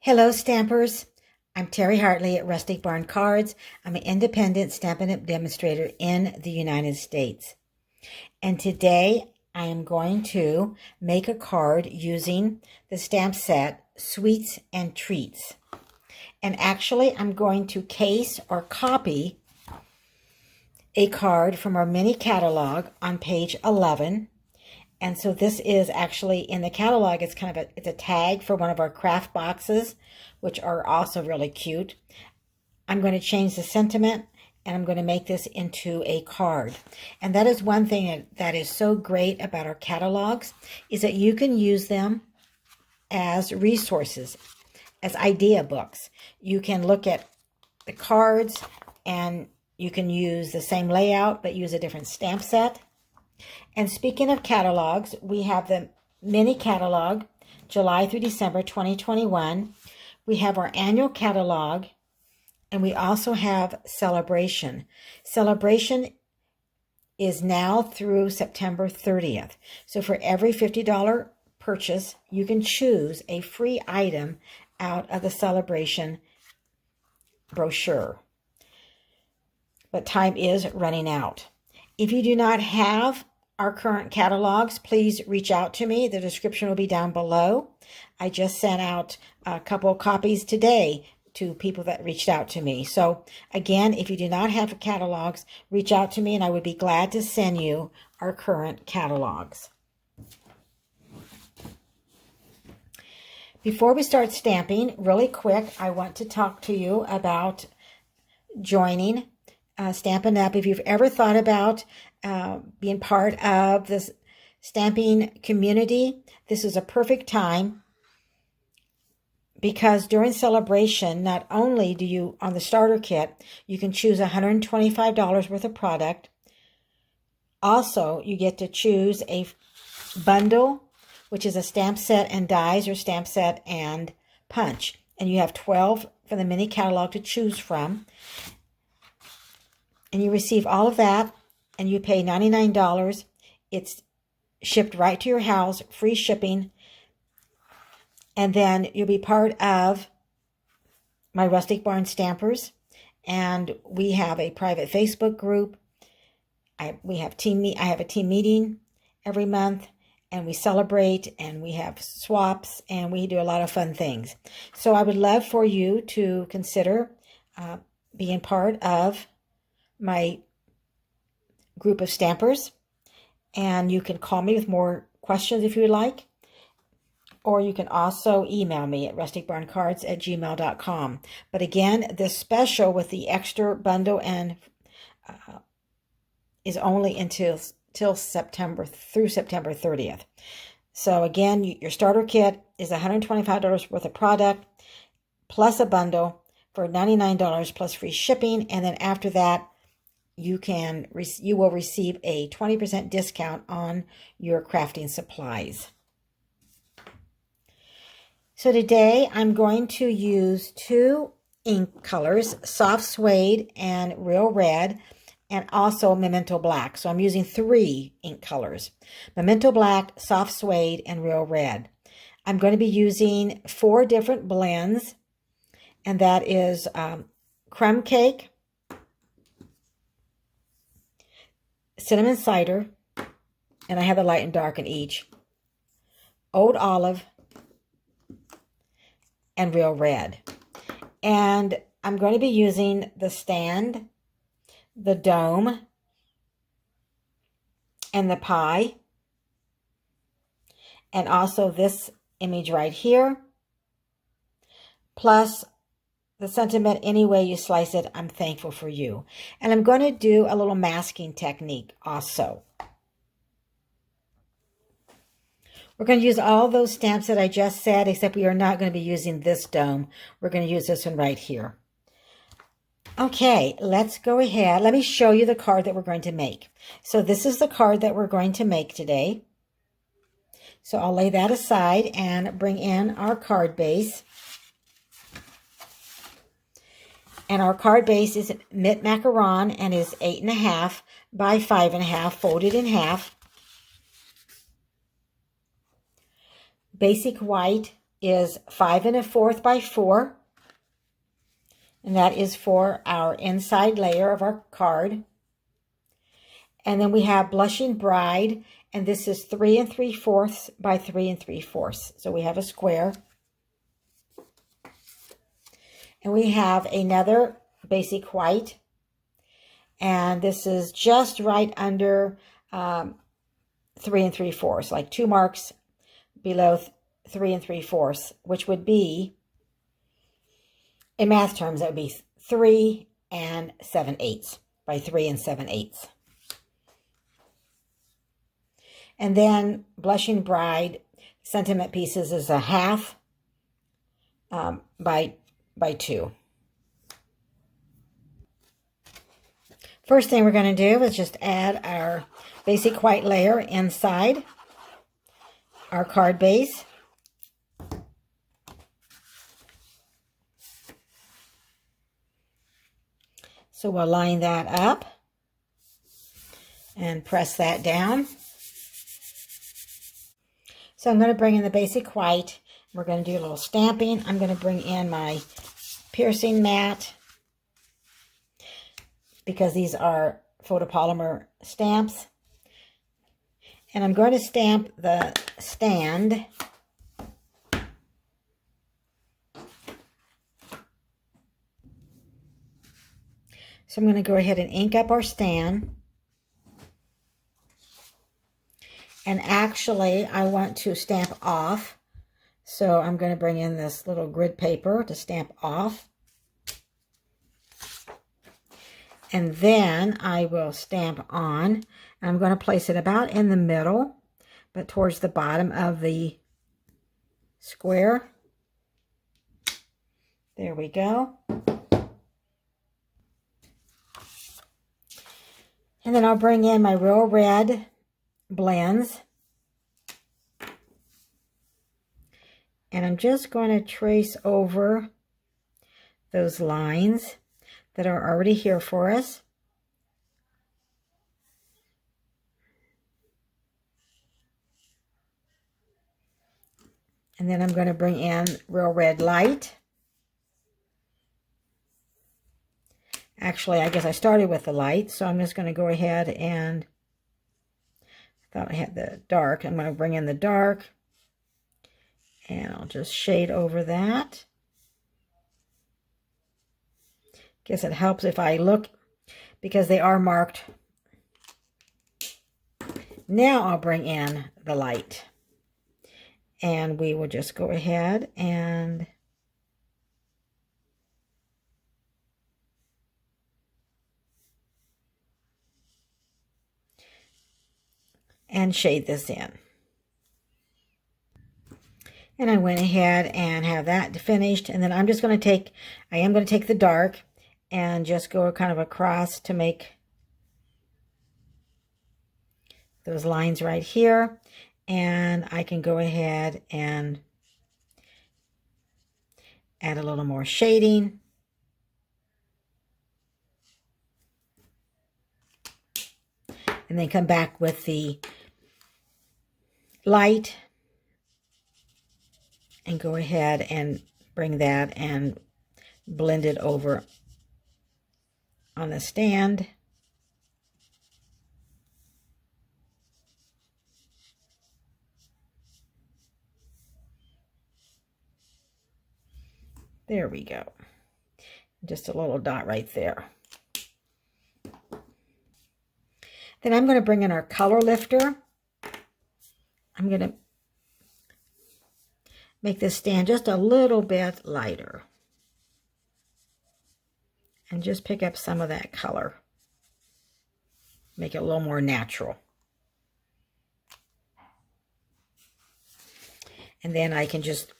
Hello, Stampers. I'm Terry Hartley at Rustic Barn Cards. I'm an independent Stampin' Up! Demonstrator in the United States. And today I am going to make a card using the stamp set Sweets and Treats. And actually, I'm going to case or copy a card from our mini catalog on page 11. And so this is actually in the catalog. It's kind of it's a tag for one of our craft boxes, which are also really cute. I'm going to change the sentiment and I'm going to make this into a card. And that is one thing that is so great about our catalogs, is that you can use them as resources, as idea books. You can look at the cards and you can use the same layout but use a different stamp set. And speaking of catalogs, we have the mini catalog, July through December 2021. We have our annual catalog, and we also have Celebration. Celebration is now through September 30th. So for every $50 purchase, you can choose a free item out of the Celebration brochure. But time is running out. If you do not have our current catalogs, please reach out to me. The description will be down below. I just sent out a couple of copies today to people that reached out to me. So again, if you do not have catalogs, reach out to me and I would be glad to send you our current catalogs. Before we start stamping, really quick, I want to talk to you about joining Stampin' Up! If you've ever thought about being part of this stamping community, this is a perfect time, because during Celebration, not only do you, on the starter kit, you can choose $125 worth of product. Also, you get to choose a bundle, which is a stamp set and dies, or stamp set and punch. And you have 12 from the mini catalog to choose from. And you receive all of that, and you pay $99. It's shipped right to your house, free shipping. And then you'll be part of my Rustic Barn Stampers. And we have a private Facebook group. I have a team meeting every month, and we celebrate, and we have swaps, and we do a lot of fun things. So I would love for you to consider being part of my group of stampers, and you can call me with more questions if you would like, or you can also email me at rusticbarncards@gmail.com. But again, this special with the extra bundle and is only until September, through September 30th. So again, your starter kit is $125 worth of product plus a bundle for $99 plus free shipping, and then after that, you will receive a 20% discount on your crafting supplies. So today I'm going to use two ink colors, Soft Suede and Real Red, and also Memento Black. So I'm using 3 ink colors, Memento Black, Soft Suede, and Real Red. I'm going to be using 4 different blends, and that is Crumb Cake, Cinnamon Cider, and I have the light and dark in each, Old Olive, and Real Red. And I'm going to be using the stand, the dome, and the pie, and also this image right here, plus the sentiment, any way you slice it, I'm thankful for you. And I'm going to do a little masking technique also. We're going to use all those stamps that I just said, except we are not going to be using this dome. We're going to use this one right here. Okay, let's go ahead. Let me show you the card that we're going to make. So this is the card that we're going to make today. So I'll lay that aside and bring in our card base. And our card base is Mint Macaron and is 8.5 by 5.5, folded in half. Basic white is 5 1/4 by 4. And that is for our inside layer of our card. And then we have Blushing Bride, and this is 3 3/4 by 3 3/4. So we have a square. And we have another basic white, and this is just right under 3 3/4, like 2 marks below 3 3/4, which would be, in math terms, that would be 3 7/8 by 3 7/8. And then Blushing Bride Sentiment Pieces is a 1/2 by 2. First thing we're going to do is just add our basic white layer inside our card base. So we'll line that up and press that down. So I'm going to bring in the basic white. We're going to do a little stamping. I'm going to bring in my piercing mat because these are photopolymer stamps. And I'm going to stamp the stand. So I'm going to go ahead and ink up our stand. And actually, I want to stamp off. So I'm going to bring in this little grid paper to stamp off. And then I will stamp on. And I'm going to place it about in the middle, but towards the bottom of the square. There we go. And then I'll bring in my Real Red blends. And I'm just going to trace over those lines that are already here for us. And then I'm going to bring in Real Red Light. Actually, I guess I started with the light, so I'm just going to go ahead and, I thought I had the dark. I'm going to bring in the dark, and I'll just shade over that. Guess it helps if I look, because they are marked. Now I'll bring in the light, and we will just go ahead and shade this in. And I went ahead and have that finished. And then I'm just going to take, I am going to take the dark and just go kind of across to make those lines right here. And I can go ahead and add a little more shading. And then come back with the light and go ahead and bring that and blend it over on the stand. There we go. Just a little dot right there. Then I'm going to bring in our color lifter. I'm going to make this stand just a little bit lighter. And just pick up some of that color. Make it a little more natural. And then I can just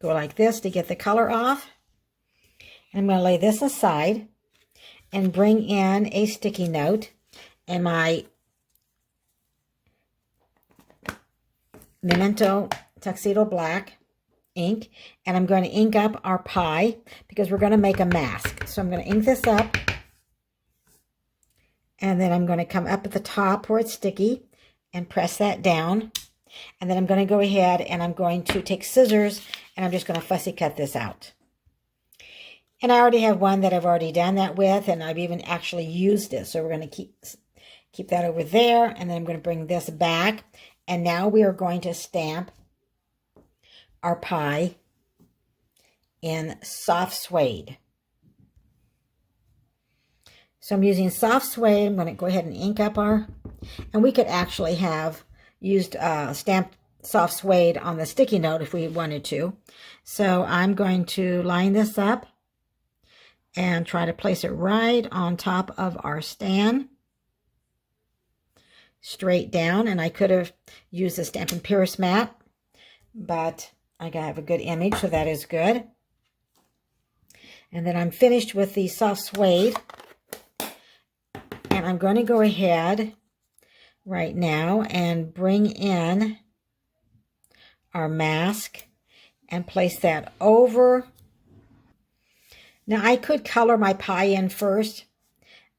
go like this to get the color off. And I'm going to lay this aside and bring in a sticky note and my Memento Tuxedo Black ink, and I'm going to ink up our pie because we're going to make a mask. So I'm going to ink this up, and then I'm going to come up at the top where it's sticky and press that down, And then I'm going to go ahead and I'm going to take scissors and I'm just going to fussy cut this out. And I already have one that I've already done that with, and I've even actually used it. So we're going to keep that over there, and then I'm going to bring this back. And now we are going to stamp our pie in soft suede. So I'm using soft suede. I'm going to go ahead and ink up our, and we could actually have used stamped soft suede on the sticky note if we wanted to. So I'm going to line this up and try to place it right on top of our stand, straight down. And I could have used the Stampin' Pierce mat, but I have a good image, so that is good. And then I'm finished with the soft suede, and I'm going to go ahead right now and bring in our mask and place that over. Now, I could color my pie in first.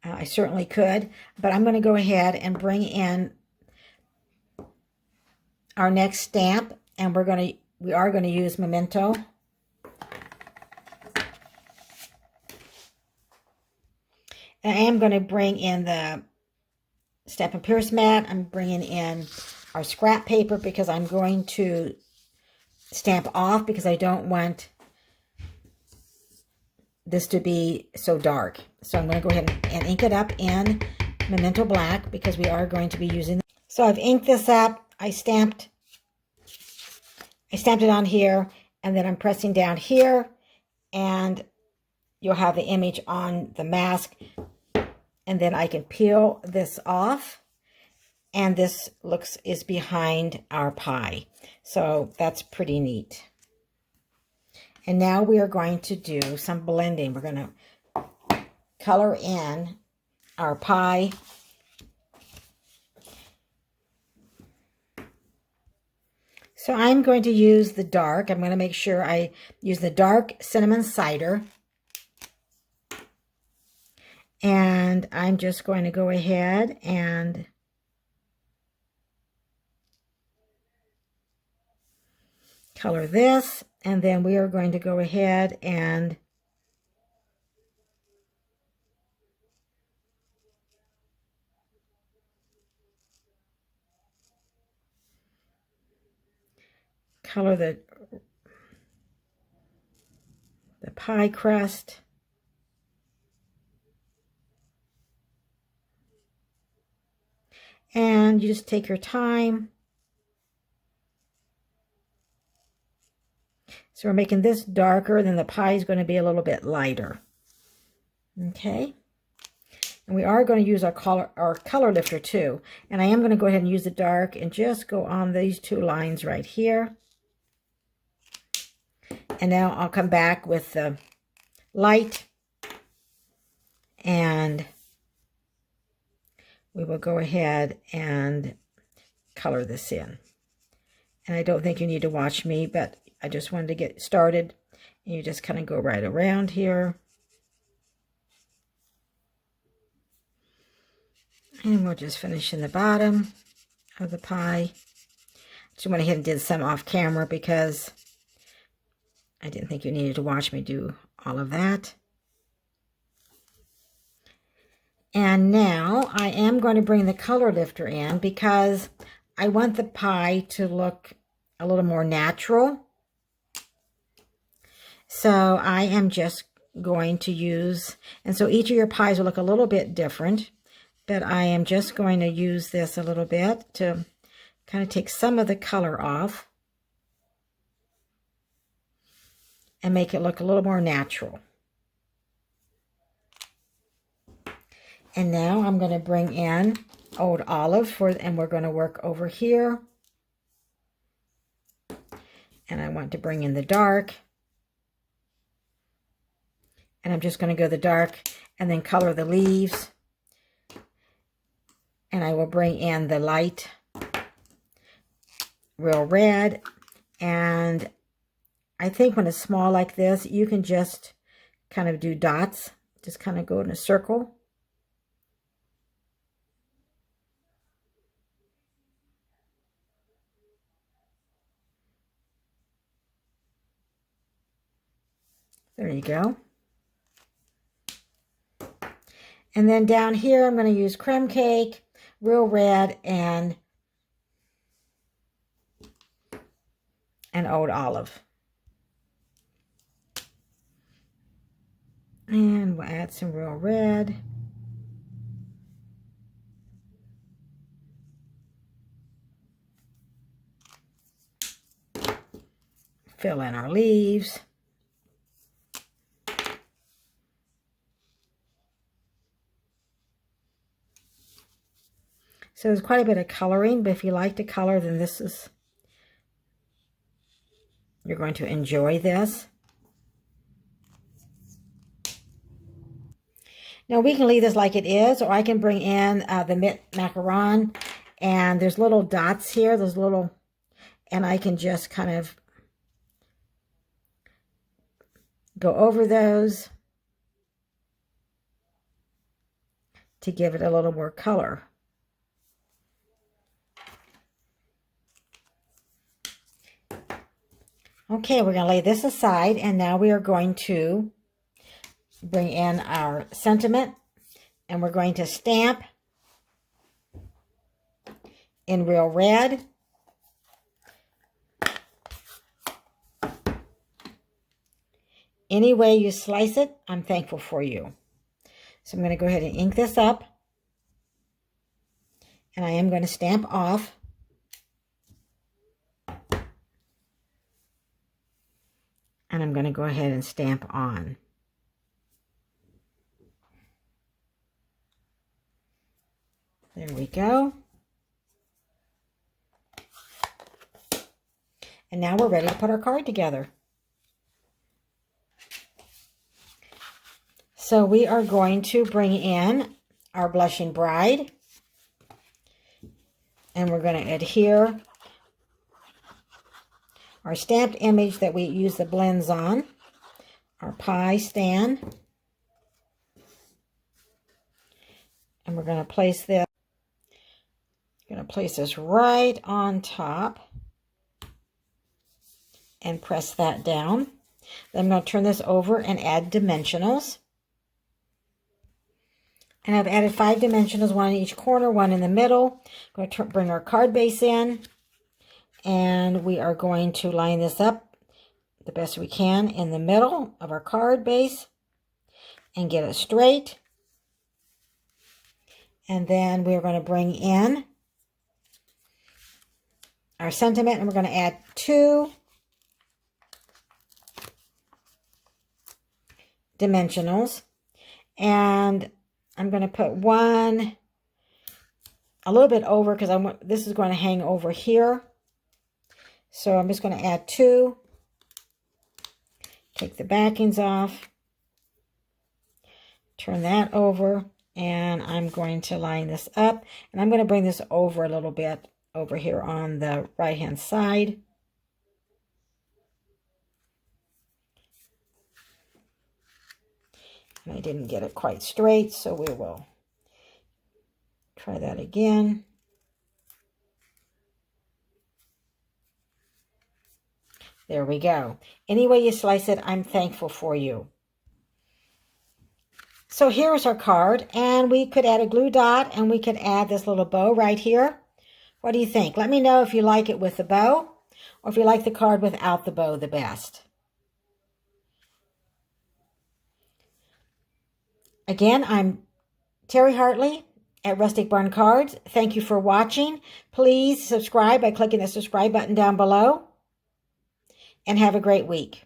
I certainly could, but I'm going to go ahead and bring in our next stamp, and we are going to use Memento. And I am going to bring in the Stampin' Pierce mat. I'm bringing in our scrap paper because I'm going to stamp off because I don't want this to be so dark. So I'm going to go ahead and ink it up in Memento Black because we are going to be using it. So I've inked this up. I stamped it on here, and then I'm pressing down here, and you'll have the image on the mask, and then I can peel this off, and this is behind our pie. So that's pretty neat. And now we are going to do some blending. We're going to color in our pie. So I'm going to use the dark. I'm going to make sure I use the dark cinnamon cider. And I'm just going to go ahead and color this. And then we are going to go ahead and color the pie crust. And you just take your time. So we're making this darker, then the pie is going to be a little bit lighter. Okay. And we are going to use our color lifter too. And I am going to go ahead and use the dark and just go on these two lines right here. And now I'll come back with the light, and we will go ahead and color this in. And I don't think you need to watch me, but I just wanted to get started. And you just kind of go right around here. And we'll just finish in the bottom of the pie. Just went ahead and did some off camera because I didn't think you needed to watch me do all of that. And now I am going to bring the color lifter in because I want the pie to look a little more natural. So I am just going to use, and so each of your pies will look a little bit different, but I am just going to use this a little bit to kind of take some of the color off and make it look a little more natural. And now I'm going to bring in Old Olive and we're going to work over here. And I want to bring in the dark. And I'm just going to go the dark and then color the leaves. And I will bring in the light, real red. And I think when it's small like this, you can just kind of do dots. Just kind of go in a circle. There you go. And then down here, I'm going to use creme cake, real red, and old olive. And we'll add some real red. Fill in our leaves. So there's quite a bit of coloring, but if you like to color, then you're going to enjoy this. Now we can leave this like it is, or I can bring in the mint macaron, and there's little dots here, and I can just kind of go over those to give it a little more color. Okay, we're going to lay this aside, and now we are going to bring in our sentiment, and we're going to stamp in real red. Any way you slice it, I'm thankful for you. So I'm going to go ahead and ink this up, and I am going to stamp off. And I'm going to go ahead and stamp on. There we go. And now we're ready to put our card together. So we are going to bring in our blushing bride. And we're going to adhere our stamped image that we use the blends on, our pie stand, and we're going to place this. Right on top and press that down. Then I'm going to turn this over and add dimensionals. And I've added 5 dimensionals, 1 in each corner, 1 in the middle. I'm going to bring our card base in. And we are going to line this up the best we can in the middle of our card base and get it straight. And then we're going to bring in our sentiment, and we're going to add 2 dimensionals. And I'm going to put 1 a little bit over because this is going to hang over here. So I'm just going to add 2, take the backings off, turn that over, and I'm going to line this up. And I'm going to bring this over a little bit over here on the right-hand side. And I didn't get it quite straight, so we will try that again. There we go. Any way you slice it, I'm thankful for you. So here's our card, and we could add a glue dot, and we could add this little bow right here. What do you think? Let me know if you like it with the bow, or if you like the card without the bow the best. Again, I'm Terry Hartley at Rustic Barn Cards. Thank you for watching. Please subscribe by clicking the subscribe button down below. And have a great week.